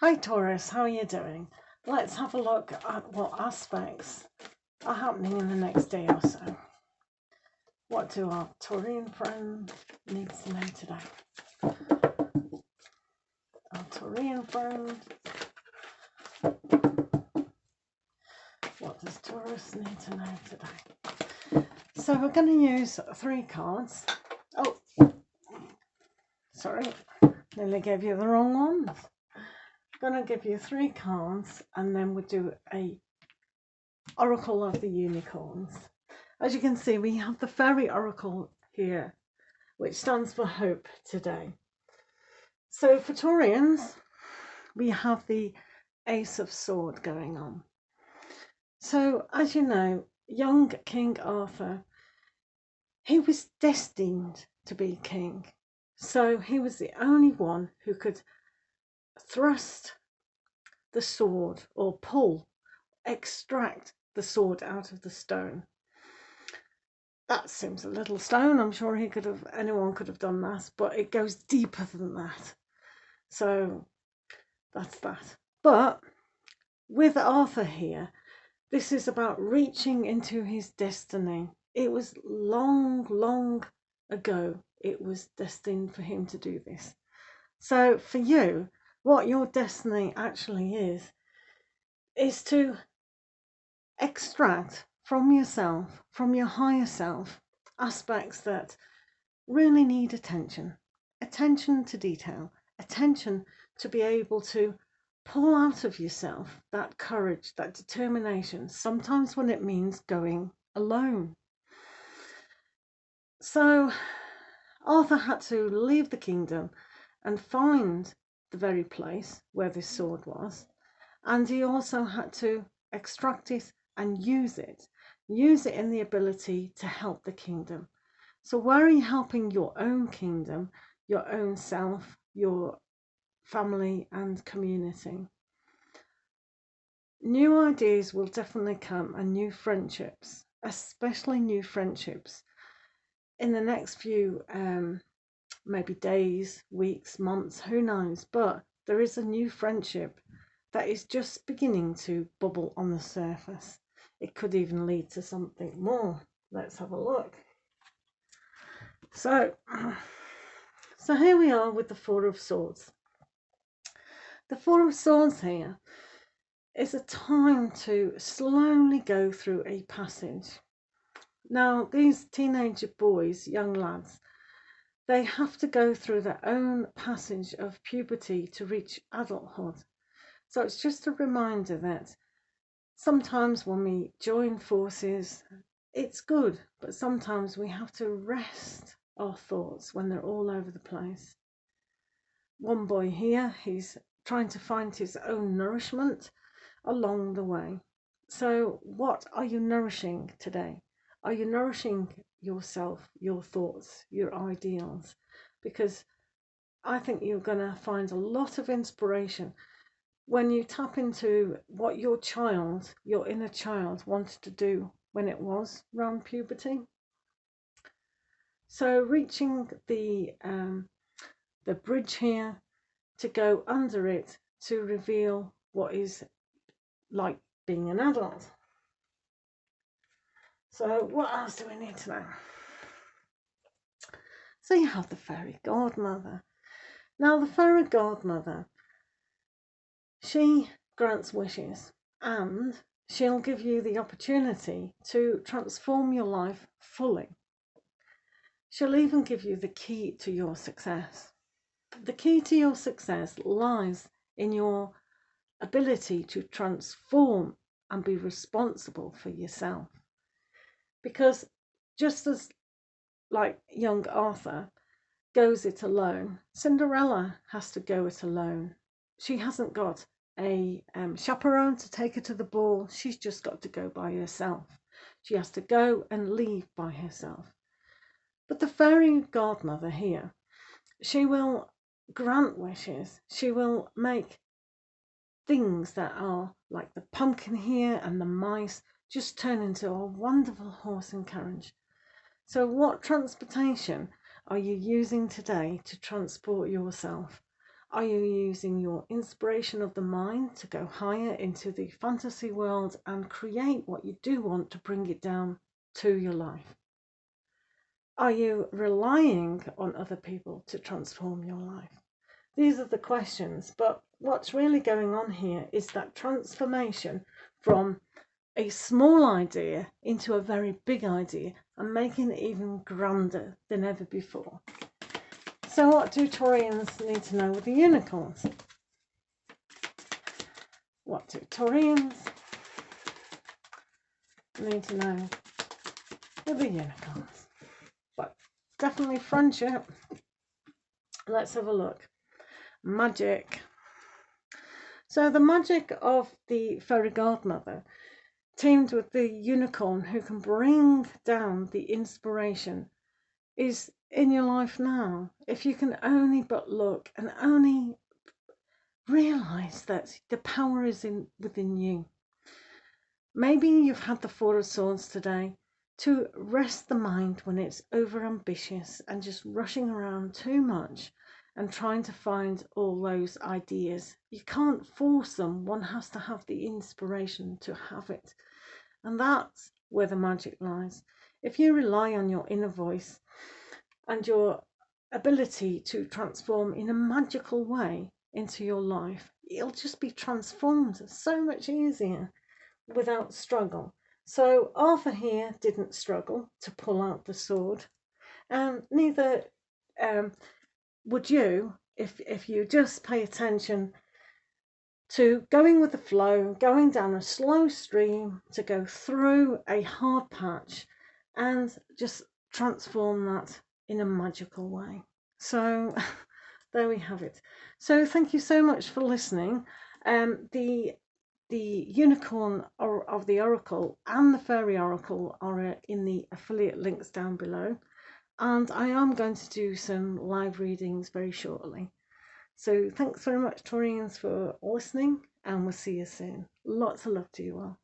Hi Taurus, how are you doing? Let's have a look at what aspects are happening in the next day or so. What do our Taurian friend need to know today? Our Taurian friend, what does Taurus need to know today? So we're going to use 3 cards. Oh, sorry, nearly gave you the wrong ones. I'm going to give you 3 cards and then we'll do a Oracle of the Unicorns. As you can see, we have the Fairy Oracle here, which stands for hope today. So for Taurians, we have the Ace of Swords going on. So as you know, young King Arthur, he was destined to be king. So he was the only one who could thrust the sword or extract the sword out of the stone. That seems a little stone. I'm sure anyone could have done that, but it goes deeper than that. So that's that. But with Arthur here, this is about reaching into his destiny. It was long, long ago, it was destined for him to do this. So for you, what your destiny actually is to extract from yourself, from your higher self, aspects that really need attention. Attention to detail, attention to be able to pull out of yourself that courage, that determination, sometimes when it means going alone. So Arthur had to leave the kingdom and find the very place where this sword was, and he also had to extract it and use it in the ability to help the kingdom. So where are you helping your own kingdom, your own self, your family and community? New ideas will definitely come and new friendships, especially new friendships in the next few maybe days, weeks, months, who knows, but there is a new friendship that is just beginning to bubble on the surface. It could even lead to something more. Let's have a look. So here we are with the Four of Swords. The Four of Swords here is a time to slowly go through a passage. Now, these teenager boys, young lads, they have to go through their own passage of puberty to reach adulthood. So it's just a reminder that sometimes when we join forces, it's good, but sometimes we have to rest our thoughts when they're all over the place. One boy here, he's trying to find his own nourishment along the way. So what are you nourishing today? Are you nourishing yourself, your thoughts, your ideals? Because I think you're going to find a lot of inspiration when you tap into what your inner child wanted to do when it was around puberty. So reaching the bridge here, to go under it to reveal what is like being an adult. So what else do we need to know? So you have the fairy godmother. Now the fairy godmother, she grants wishes and she'll give you the opportunity to transform your life fully. She'll even give you the key to your success. The key to your success lies in your ability to transform and be responsible for yourself. Because just as like young Arthur goes it alone, Cinderella has to go it alone. She hasn't got a chaperone to take her to the ball. She's just got to go by herself. She has to go and leave by herself. But the fairy godmother here, she will grant wishes. She will make things that are like the pumpkin here and the mice just turn into a wonderful horse and carriage. So what transportation are you using today to transport yourself? Are you using your inspiration of the mind to go higher into the fantasy world and create what you do want to bring it down to your life? Are you relying on other people to transform your life? These are the questions, but what's really going on here is that transformation from a small idea into a very big idea and making it even grander than ever before. So what do Taurians need to know with the unicorns? What do Taurians need to know with the unicorns? But definitely friendship. Let's have a look. Magic. So the magic of the fairy godmother teamed with the unicorn who can bring down the inspiration is in your life now. If you can only but look and only realize that the power is within you. Maybe you've had the Four of Swords today to rest the mind when it's over ambitious and just rushing around too much and trying to find all those ideas. You can't force them. One has to have the inspiration to have it. And that's where the magic lies. If you rely on your inner voice and your ability to transform in a magical way into your life, it'll just be transformed so much easier without struggle. So Arthur here didn't struggle to pull out the sword, and neither would you if you just pay attention to going with the flow, going down a slow stream to go through a hard patch and just transform that in a magical way. So there we have it. So thank you so much for listening. The unicorn of the oracle and the fairy oracle are in the affiliate links down below, and I am going to do some live readings very shortly. So thanks very much, Taurians, for listening, and we'll see you soon. Lots of love to you all.